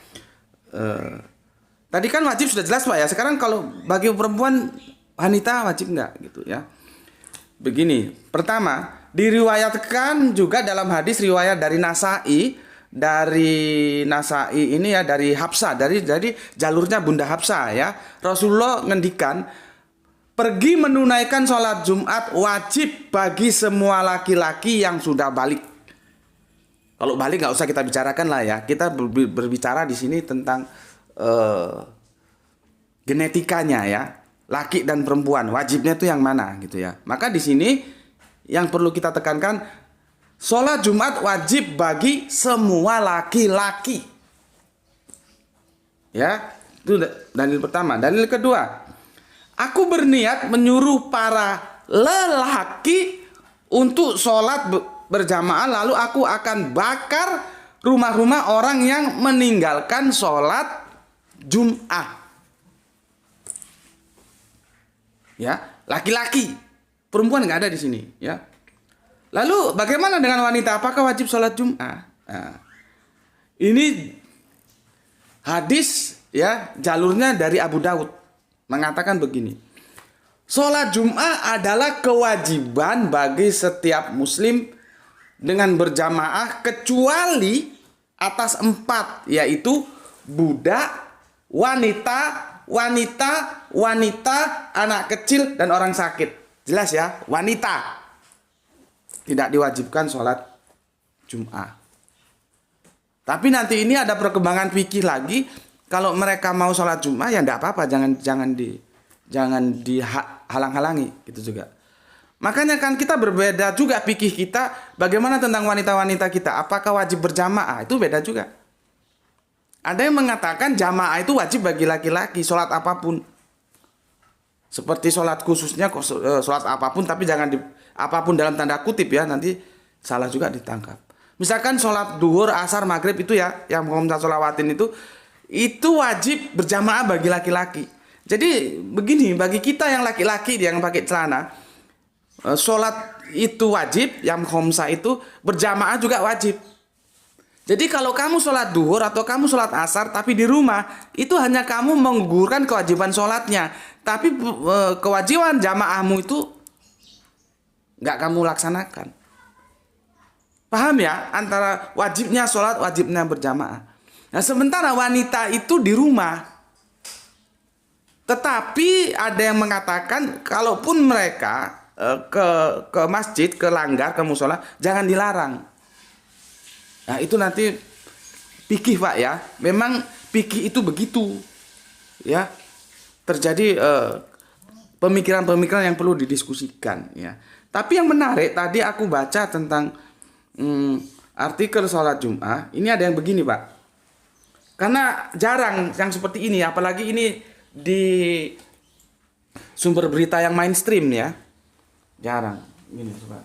Speaker 1: tadi kan wajib sudah jelas, Pak, ya. Sekarang kalau bagi perempuan, wanita wajib enggak gitu, ya. Begini, pertama, diriwayatkan juga dalam hadis riwayat dari Nasa'i ini, ya, dari Hafsah, dari jalurnya Bunda Hafsah, ya. Rasulullah ngendikan, pergi menunaikan sholat Jumat wajib bagi semua laki-laki yang sudah balik. Kalau balik nggak usah kita bicarakan lah, ya. Kita berbicara di sini tentang genetikanya, ya. Laki dan perempuan wajibnya itu yang mana gitu, ya. Maka di sini yang perlu kita tekankan, sholat Jumat wajib bagi semua laki-laki. Ya, itu dalil pertama. Dalil kedua, aku berniat menyuruh para lelaki untuk sholat berjamaah, lalu aku akan bakar rumah-rumah orang yang meninggalkan sholat Jum'ah. Ya, laki-laki, perempuan nggak ada di sini, ya. Lalu bagaimana dengan wanita? Apakah wajib sholat Jum'ah? Nah, ini hadis, ya, jalurnya dari Abu Daud mengatakan begini. Sholat Jum'ah adalah kewajiban bagi setiap muslim dengan berjamaah kecuali atas 4, yaitu budak, wanita, anak kecil, dan orang sakit. Jelas, ya, wanita tidak diwajibkan sholat Jum'ah. Tapi nanti ini ada perkembangan fikih lagi. Kalau mereka mau sholat Jum'ah, ya enggak apa-apa, jangan dihalang-halangi gitu juga. Makanya kan kita berbeda juga fikih kita. Bagaimana tentang wanita-wanita kita? Apakah wajib berjamaah? Itu beda juga. Ada yang mengatakan jamaah itu wajib bagi laki-laki, sholat apapun. Seperti sholat khususnya, sholat apapun, tapi jangan apapun dalam tanda kutip ya, nanti salah juga ditangkap. Misalkan sholat duhur, asar, maghrib itu ya, yang Muhammad sholawatin itu wajib berjamaah bagi laki-laki. Jadi begini, bagi kita yang laki-laki yang pakai celana, sholat itu wajib, yang khomsa itu berjamaah juga wajib. Jadi kalau kamu sholat duhur atau kamu sholat asar tapi di rumah, itu hanya kamu menggugurkan kewajiban sholatnya. Tapi kewajiban jamaahmu itu nggak kamu laksanakan. Paham ya? Antara wajibnya sholat, wajibnya berjamaah. Nah sementara wanita itu di rumah. Tetapi ada yang mengatakan kalaupun mereka ke masjid, ke langgar, ke musola, jangan dilarang. Nah itu nanti fikih Pak ya. Memang fikih itu begitu ya. Terjadi pemikiran-pemikiran yang perlu didiskusikan ya. Tapi yang menarik tadi aku baca tentang artikel sholat Jum'ah. Ini ada yang begini Pak. Karena jarang yang seperti ini, apalagi ini di sumber berita yang mainstream ya. Jarang. Ini coba.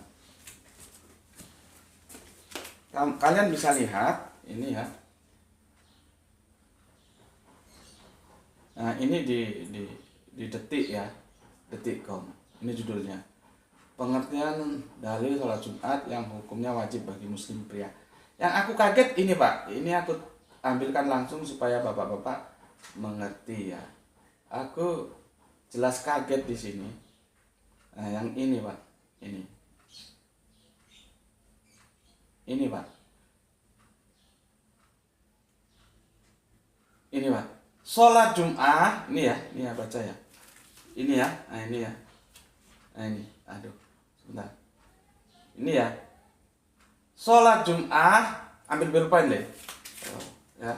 Speaker 1: Kalian bisa lihat ini ya. Nah, ini di Detik ya. Detik.com. Ini judulnya. Pengertian dalil sholat Jumat yang hukumnya wajib bagi muslim pria. Yang aku kaget ini Pak. Ini aku ambilkan langsung supaya Bapak-bapak mengerti ya. Aku jelas kaget di sini. Nah, yang ini Pak. Ini Pak. Ini Pak. Sholat Jum'ah, ini ya baca ya. Ini ya, nah ini ya. Nah ini, aduh, sebentar. Ini ya. Sholat Jum'ah, ambil berpain deh. Oh, ya.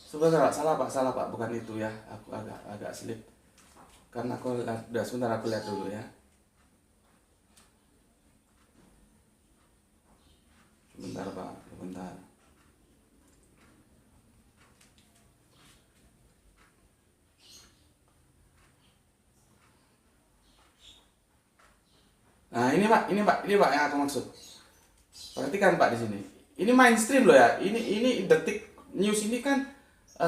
Speaker 1: Sebentar Pak, salah Pak, bukan itu ya. Aku agak slip. Karena aku udah sebentar aku lihat dulu ya. Sebentar Pak, sebentar. Nah, ini Pak yang aku maksud. Perhatikan Pak di sini. Ini mainstream loh ya. Ini Detik News ini kan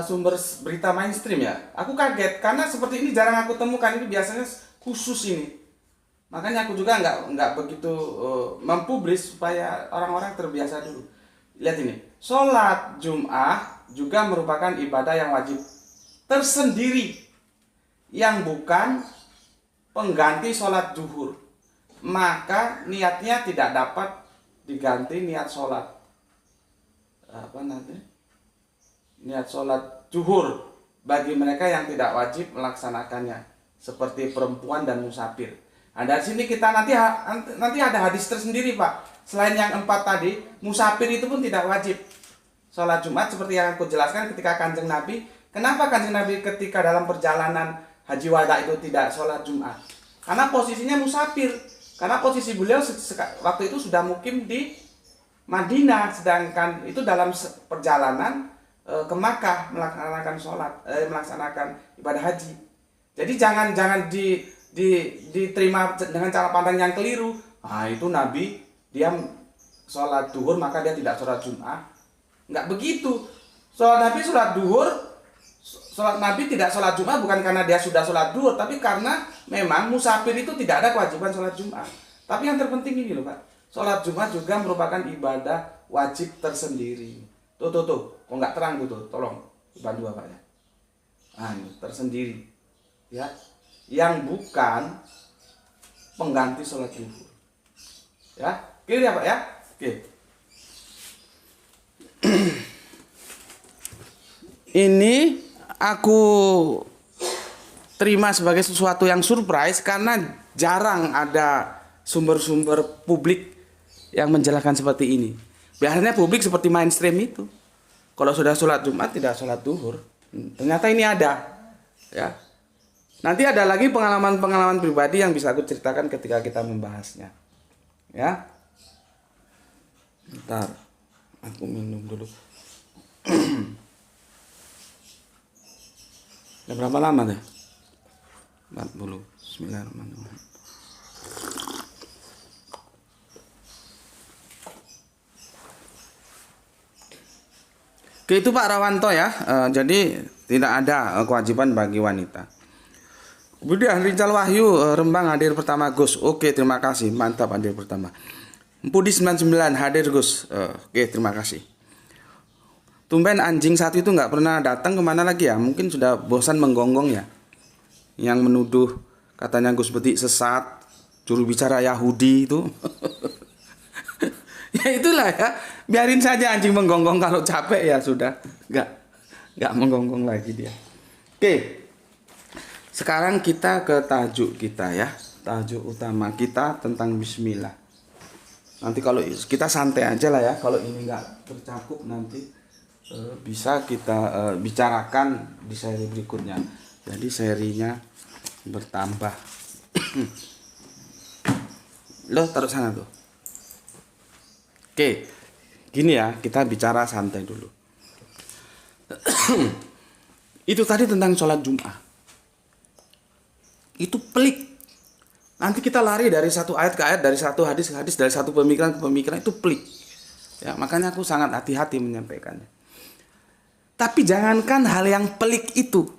Speaker 1: sumber berita mainstream ya. Aku kaget karena seperti ini jarang aku temukan, ini biasanya khusus ini. Makanya aku juga nggak begitu mempublis supaya orang-orang terbiasa dulu. Lihat ini, sholat Jum'ah juga merupakan ibadah yang wajib tersendiri yang bukan pengganti sholat zuhur. Maka niatnya tidak dapat diganti niat sholat niat sholat zuhur bagi mereka yang tidak wajib melaksanakannya, seperti perempuan dan musafir. Nah, dari sini kita nanti ada hadis tersendiri Pak. Selain yang 4 tadi, musafir itu pun tidak wajib sholat Jumat seperti yang aku jelaskan ketika Kanjeng Nabi. Kenapa Kanjeng Nabi ketika dalam perjalanan haji wada itu tidak sholat Jumat? Karena posisinya musafir. Karena posisi beliau waktu itu sudah mukim di Madinah, sedangkan itu dalam perjalanan ke Makkah melaksanakan ibadah haji. Jadi jangan diterima dengan cara pandang yang keliru. Ah itu Nabi dia sholat duhur maka dia tidak sholat Jum'ah. Enggak begitu. Sholat Nabi tidak sholat Jum'ah bukan karena dia sudah sholat duhur, tapi karena memang musafir itu tidak ada kewajiban sholat Jum'ah. Tapi yang terpenting ini loh Pak, sholat Jum'ah juga merupakan ibadah wajib tersendiri. Tuh, kok nggak terang tuh, tolong bantu Bapak ya. Nah, ini tersendiri, ya, yang bukan pengganti sholat zuhur. Ya, kiri ya Pak ya, oke. Ini aku terima sebagai sesuatu yang surprise karena jarang ada sumber-sumber publik yang menjelaskan seperti ini. Biasanya publik seperti mainstream itu. Kalau sudah sholat Jumat tidak sholat duhur. Ternyata ini ada. Ya. Nanti ada lagi pengalaman-pengalaman pribadi yang bisa aku ceritakan ketika kita membahasnya. Ya. Bentar. Aku minum dulu. Udah berapa lama deh? 40. Bismillahirrahmanirrahim. Oke, itu Pak Rawanto ya. Jadi tidak ada kewajiban bagi wanita. Kemudian Rincal Wahyu Rembang hadir pertama Gus. Oke, terima kasih. Mantap hadir pertama. Pudi 99 hadir Gus. Oke, terima kasih. Tumben anjing satu itu nggak pernah datang, kemana lagi ya? Mungkin sudah bosan menggonggong ya. Yang menuduh katanya Gus Betik sesat, juru bicara Yahudi itu. Ya itulah ya. Biarin saja anjing menggonggong, kalau capek ya sudah. Nggak menggonggong lagi dia. Oke. Sekarang kita ke tajuk kita ya. Tajuk utama kita tentang bismillah. Nanti kalau kita santai aja lah ya. Kalau ini nggak tercakup nanti bisa kita bicarakan di seri berikutnya. Jadi serinya bertambah. Loh, taruh sana tuh. Oke, gini ya, kita bicara santai dulu. Itu tadi tentang sholat Jum'ah. Itu pelik. Nanti kita lari dari satu ayat ke ayat, dari satu hadis ke hadis, dari satu pemikiran ke pemikiran, itu pelik. Ya, makanya aku sangat hati-hati menyampaikannya. Tapi jangankan hal yang pelik itu.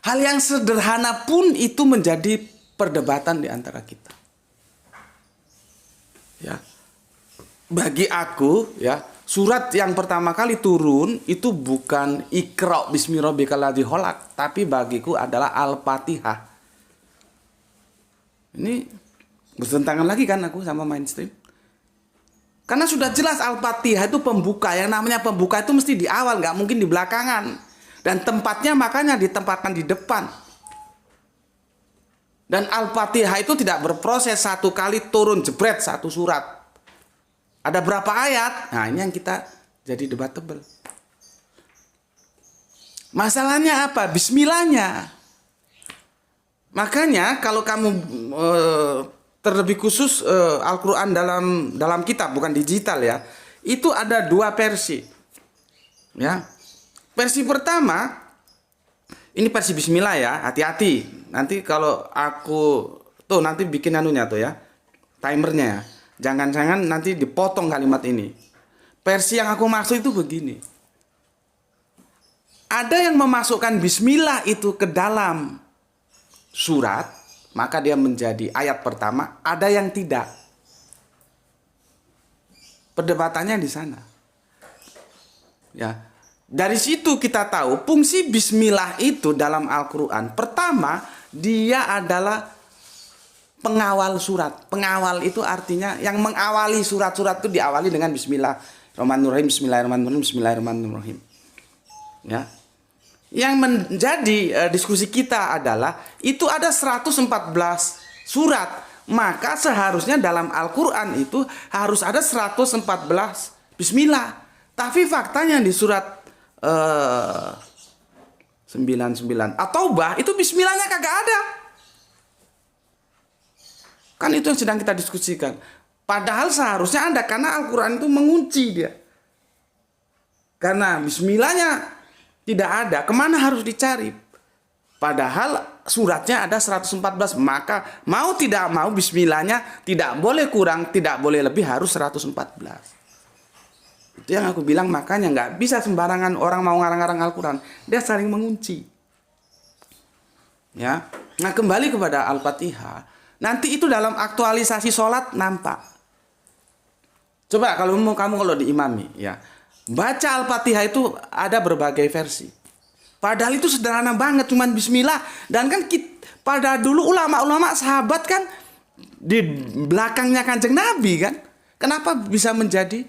Speaker 1: Hal yang sederhana pun itu menjadi perdebatan di antara kita. Ya. Bagi aku ya, surat yang pertama kali turun itu bukan Iqra bismi rabbikal ladzi khalaq, tapi bagiku adalah Al-Fatihah. Ini bertentangan lagi kan aku sama mainstream. Karena sudah jelas Al-Fatihah itu pembuka. Yang namanya pembuka itu mesti di awal, nggak mungkin di belakangan. Dan tempatnya makanya ditempatkan di depan. Dan Al-Fatihah itu tidak berproses satu kali turun jebret satu surat. Ada berapa ayat? Nah, ini yang kita jadi debatable. Masalahnya apa? Bismillahnya. Makanya kalau kamu terlebih khusus Al-Quran dalam kitab, bukan digital ya, itu ada dua versi. Ya, versi pertama ini versi Bismillah ya, hati-hati. Nanti kalau aku tuh nanti bikin anunya tuh ya, timernya ya. Jangan-jangan nanti dipotong kalimat ini. Versi yang aku maksud itu begini. Ada yang memasukkan bismillah itu ke dalam surat, maka dia menjadi ayat pertama. Ada yang tidak. Perdebatannya di sana. Ya. Dari situ kita tahu fungsi bismillah itu dalam Al-Quran. Pertama, dia adalah pengawal surat. Pengawal itu artinya yang mengawali surat-surat itu diawali dengan bismillahirrahmanirrahim, bismillahirrahmanirrahim, bismillahirrahmanirrahim. Ya. Yang menjadi diskusi kita adalah itu ada 114 surat. Maka seharusnya dalam Al-Qur'an itu harus ada 114 bismillah. Tapi faktanya di surat 99 At-Taubah itu bismillahnya kagak ada. Kan itu yang sedang kita diskusikan. Padahal seharusnya ada, karena Al-Quran itu mengunci dia. Karena bismillahnya tidak ada, kemana harus dicari? Padahal suratnya ada 114, maka mau tidak mau bismillahnya tidak boleh kurang, tidak boleh lebih, harus 114. Itu yang aku bilang, makanya nggak bisa sembarangan orang mau ngarang-ngarang Al-Quran. Dia saling mengunci. Ya. Nah, kembali kepada Al-Fatihah. Nanti itu dalam aktualisasi sholat nampak. Coba kalau kamu diimami ya, baca Al-Fatihah itu ada berbagai versi. Padahal itu sederhana banget, cuman bismillah. Dan kan pada dulu ulama-ulama sahabat kan di belakangnya Kanjeng Nabi kan. Kenapa bisa menjadi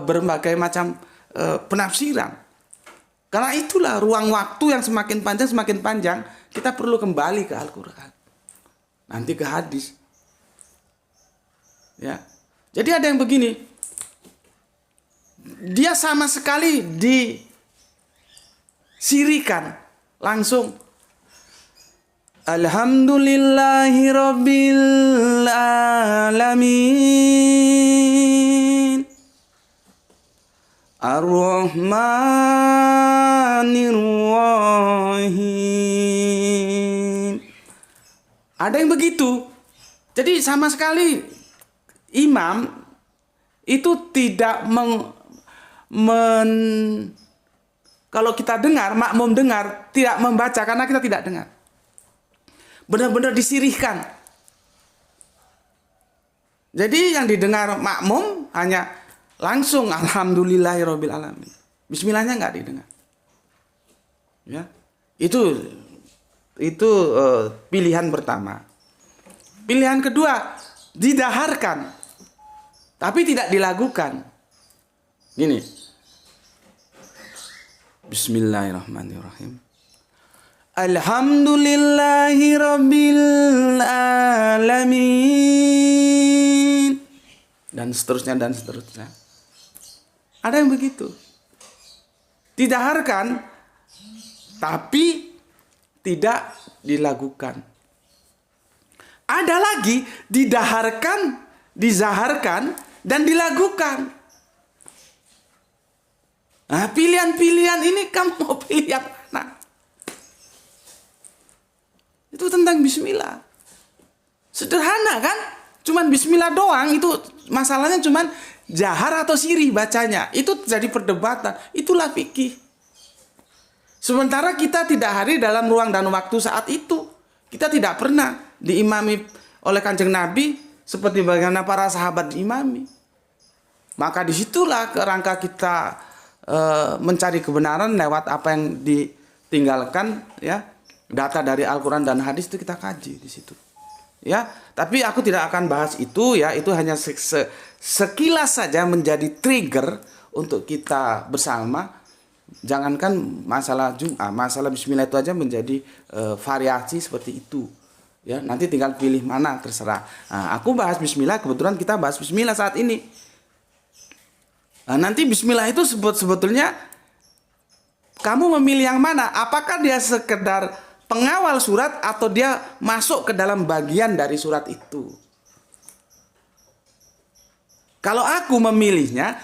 Speaker 1: berbagai macam penafsiran? Karena itulah ruang waktu yang semakin panjang kita perlu kembali ke Al-Quran. Nanti ke hadis. Ya. Jadi ada yang begini. Dia sama sekali disirikan langsung. Alhamdulillahi Rabbil Alamin Ar-Rahmanir Rahim. Ada yang begitu. Jadi sama sekali imam itu tidak kalau kita dengar, makmum dengar, tidak membaca karena kita tidak dengar. Benar-benar disirihkan. Jadi yang didengar makmum hanya langsung alhamdulillahirabbil alamin. Bismillahnya nggak didengar. Ya. Itu pilihan pertama. Pilihan kedua, didaharkan tapi tidak dilakukan. Gini. Bismillahirrahmanirrahim. Alhamdulillahi Rabbil Alamin. Dan seterusnya dan seterusnya. Ada yang begitu. Didaharkan, tapi tidak dilakukan. Ada lagi didaharkan, dizaharkan, dan dilakukan. Nah, pilihan-pilihan ini kamu mau pilih yang mana? Itu tentang bismillah. Sederhana kan? Cuman bismillah doang. Itu masalahnya cuman jahar atau sirih bacanya. Itu jadi perdebatan. Itulah fikih. Sementara kita tidak hadir dalam ruang dan waktu saat itu. Kita tidak pernah diimami oleh Kanjeng Nabi seperti bagaimana para sahabat diimami. Maka disitulah kerangka kita mencari kebenaran lewat apa yang ditinggalkan, ya. Data dari Al-Quran dan hadis itu kita kaji di situ, ya. Tapi aku tidak akan bahas itu, ya. Itu hanya sekilas saja menjadi trigger untuk kita bersama. Jangankan masalah Jum'ah, masalah Bismillah itu aja menjadi variasi seperti itu, ya. Nanti tinggal pilih mana terserah. Nah, aku bahas Bismillah, kebetulan kita bahas Bismillah saat ini. Nah, nanti Bismillah itu sebetulnya kamu memilih yang mana? Apakah dia sekedar pengawal surat atau dia masuk ke dalam bagian dari surat itu? Kalau aku memilihnya,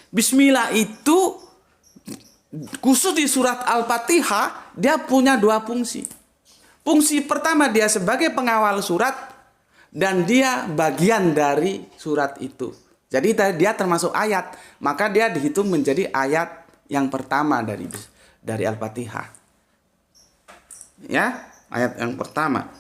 Speaker 1: Bismillah itu khusus di surat Al-Fatihah dia punya dua fungsi. Fungsi pertama dia sebagai pengawal surat dan dia bagian dari surat itu. Jadi dia termasuk ayat, maka dia dihitung menjadi ayat yang pertama dari Al-Fatihah. Ya, ayat yang pertama.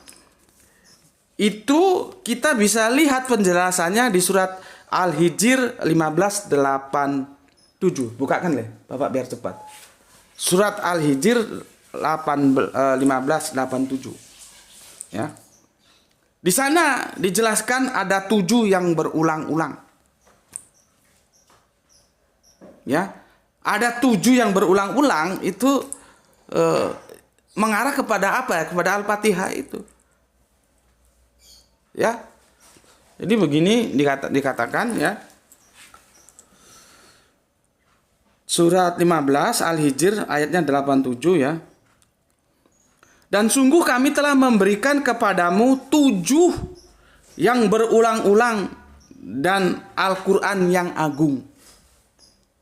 Speaker 1: Itu kita bisa lihat penjelasannya di surat Al-Hijr 15:87. Bukakan deh, Bapak biar cepat. Surat Al-Hijr 15:87. Ya. Di sana dijelaskan ada 7 yang berulang-ulang. Ya, ada 7 yang berulang-ulang itu mengarah kepada apa ya? Kepada Al-Fatihah itu. Ya. Jadi begini dikatakan, ya. Surat 15 Al-Hijr ayatnya 87, ya. Dan sungguh kami telah memberikan kepadamu 7 yang berulang-ulang dan Al-Quran yang agung.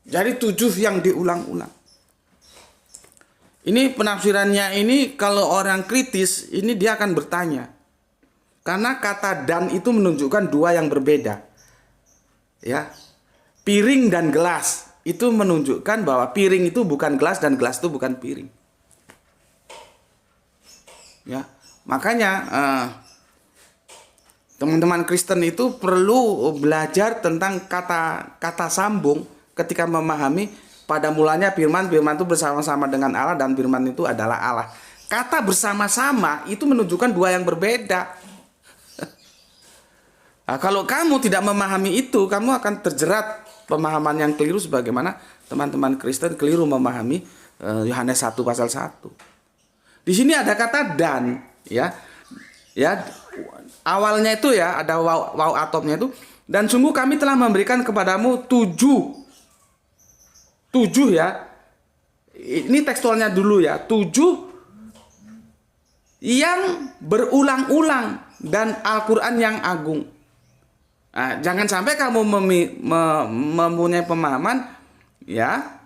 Speaker 1: Jadi 7 yang diulang-ulang. Ini penafsirannya ini kalau orang kritis ini dia akan bertanya. Karena kata dan itu menunjukkan 2 yang berbeda. Ya. Piring dan gelas itu menunjukkan bahwa piring itu bukan gelas dan gelas itu bukan piring. Ya, makanya teman-teman Kristen itu perlu belajar tentang kata sambung ketika memahami pada mulanya firman itu bersama-sama dengan Allah dan firman itu adalah Allah. Kata bersama-sama itu menunjukkan 2 yang berbeda. Nah, kalau kamu tidak memahami itu, kamu akan terjerat pemahaman yang keliru sebagaimana teman-teman Kristen keliru memahami Yohanes 1 pasal 1. Di sini ada kata dan, ya. Ya, awalnya itu ya ada waw atomnya itu, dan sungguh kami telah memberikan kepadamu 7 ya ini tekstualnya dulu ya, 7 yang berulang-ulang dan Al-Quran yang agung. Nah, jangan sampai kamu mempunyai pemahaman ya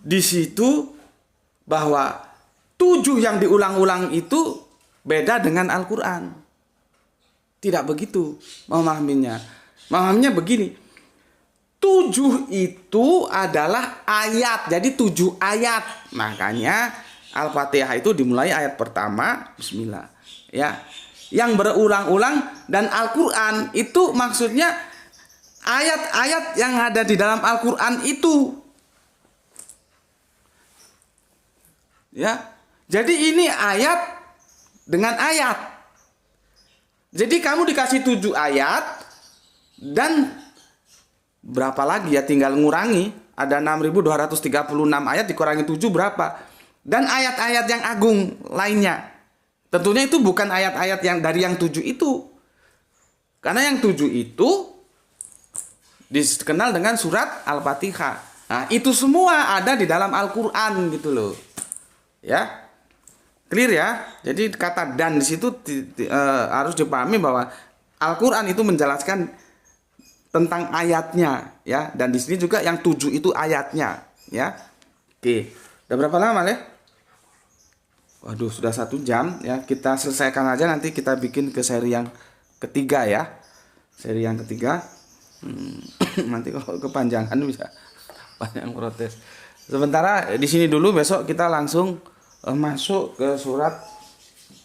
Speaker 1: di situ bahwa 7 yang diulang-ulang itu beda dengan Al-Quran. Tidak begitu memahaminya. Memahaminya begini. 7 itu adalah ayat. Jadi 7 ayat. Makanya Al-Fatihah itu dimulai ayat pertama, Bismillah. Ya, yang berulang-ulang dan Al-Quran itu maksudnya ayat-ayat yang ada di dalam Al-Quran itu. Ya, jadi ini ayat dengan ayat. Jadi kamu dikasih 7 ayat dan berapa lagi ya, tinggal ngurangi. Ada 6.236 ayat dikurangi 7 berapa? Dan ayat-ayat yang agung lainnya. Tentunya itu bukan ayat-ayat yang dari yang 7 itu. Karena yang 7 itu dikenal dengan surat Al-Fatihah. Nah, itu semua ada di dalam Al-Quran gitu loh. Ya. Clear ya? Jadi kata dan di situ harus dipahami bahwa Al-Quran itu menjelaskan tentang ayatnya ya, dan di sini juga yang 7 itu ayatnya ya. Oke. Udah berapa lama ya? Waduh, sudah 1 jam ya. Kita selesaikan aja, nanti kita bikin ke seri yang ketiga ya. Seri yang ketiga. Nanti kalau kepanjangan bisa banyak protes. Sementara di sini dulu, besok kita langsung masuk ke surat.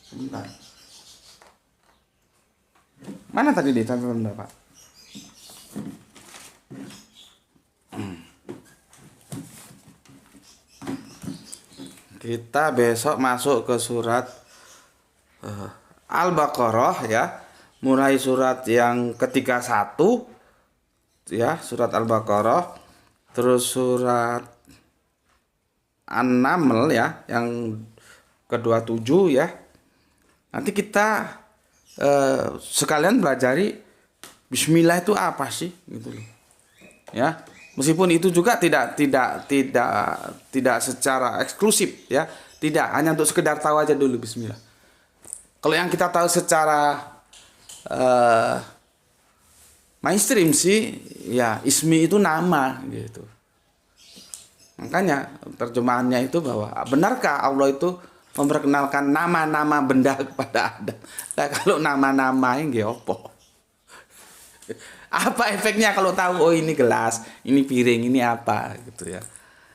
Speaker 1: Sebentar. Mana tadi di catatan Bapak? Kita besok masuk ke surat Al-Baqarah ya. Mulai surat yang ke-31 ya, surat Al-Baqarah. Terus surat An-Naml ya, yang ke-27 ya. Nanti kita sekalian pelajari Bismillah itu apa sih gitu loh. Ya. Meskipun itu juga tidak secara eksklusif ya, tidak, hanya untuk sekedar tahu aja dulu Bismillah. Kalau yang kita tahu secara mainstream sih ya, ismi itu nama gitu. Makanya terjemahannya itu bahwa benarkah Allah itu memperkenalkan nama-nama benda kepada Adam? Nah, kalau nama-nama ini apa? Apa efeknya kalau tahu, oh ini gelas, ini piring, ini apa gitu ya.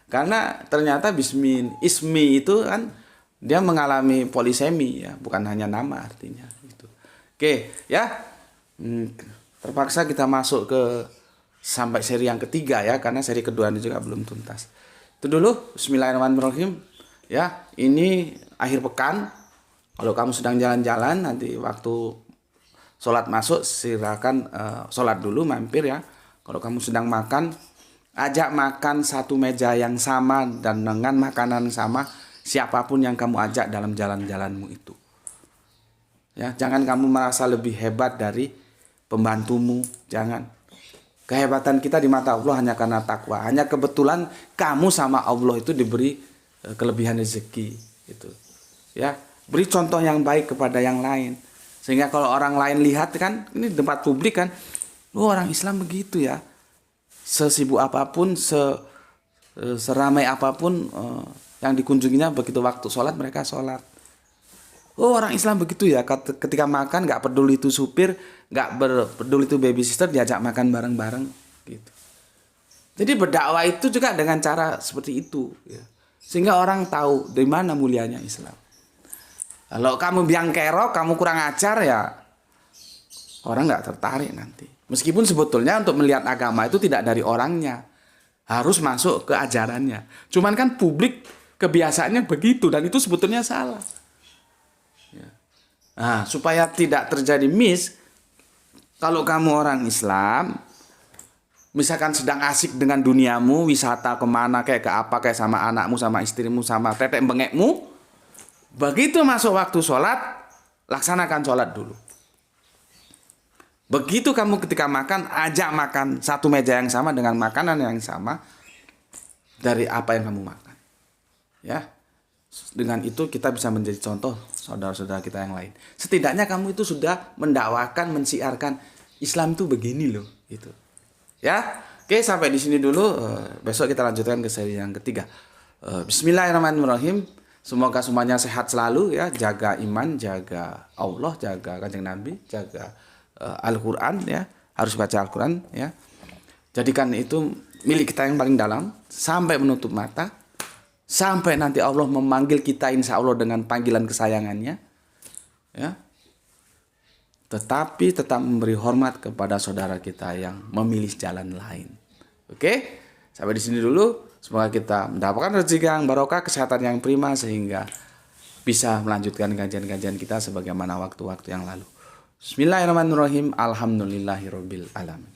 Speaker 1: Karena ternyata ismi itu kan dia mengalami polisemi ya, bukan hanya nama artinya gitu. Oke, ya. Terpaksa kita masuk ke sampai seri yang ketiga ya, karena seri kedua ini juga belum tuntas. Itu dulu, Bismillahirrahmanirrahim. Ya, ini akhir pekan. Kalau kamu sedang jalan-jalan, nanti waktu sholat masuk silakan sholat dulu, mampir ya. Kalau kamu sedang makan, ajak makan satu meja yang sama dan dengan makanan sama siapapun yang kamu ajak dalam jalan-jalanmu itu. Ya, jangan kamu merasa lebih hebat dari pembantumu, jangan. Kehebatan kita di mata Allah hanya karena takwa. Hanya kebetulan kamu sama Allah itu diberi kelebihan rezeki gitu. Ya, beri contoh yang baik kepada yang lain. Sehingga kalau orang lain lihat kan, ini di tempat publik kan, oh orang Islam begitu ya. Sesibuk apapun, seramai apapun yang dikunjunginya, begitu waktu sholat mereka sholat. Oh orang Islam begitu ya, ketika makan gak peduli itu supir, gak peduli itu babysitter, diajak makan bareng-bareng gitu. Jadi berdakwah itu juga dengan cara seperti itu ya. Sehingga orang tahu dari mana mulianya Islam. Kalau kamu biang kerok, kamu kurang ajar ya, orang nggak tertarik nanti. Meskipun sebetulnya untuk melihat agama itu tidak dari orangnya, harus masuk ke ajarannya. Cuman kan publik kebiasaannya begitu, dan itu sebetulnya salah. Ya. Nah, supaya tidak terjadi kalau kamu orang Islam, misalkan sedang asik dengan duniamu, wisata kemana, kayak ke apa, kayak sama anakmu, sama istrimu, sama tetek bengekmu, begitu masuk waktu sholat, laksanakan sholat dulu. Begitu kamu ketika makan, ajak makan satu meja yang sama dengan makanan yang sama. dari apa yang kamu makan. Ya. Dengan itu kita bisa menjadi contoh saudara-saudara kita yang lain. Setidaknya kamu itu sudah mendakwakan, mensiarkan Islam itu begini loh, gitu. Ya. Oke, sampai di sini dulu. Besok kita lanjutkan ke seri yang ketiga. Bismillahirrahmanirrahim. Semoga semuanya sehat selalu ya, jaga iman, jaga Allah, jaga Kanjeng Nabi, jaga Al-Qur'an ya. Harus baca Al-Qur'an ya. Jadikan itu milik kita yang paling dalam sampai menutup mata. Sampai nanti Allah memanggil kita insya Allah dengan panggilan kesayangannya. Ya. Tetapi tetap memberi hormat kepada saudara kita yang memilih jalan lain. Oke? Sampai di sini dulu. Semoga kita mendapatkan rezeki yang barokah, kesehatan yang prima sehingga bisa melanjutkan kajian-kajian kita sebagaimana waktu-waktu yang lalu. Bismillahirrahmanirrahim. Alhamdulillahirabbil alamin.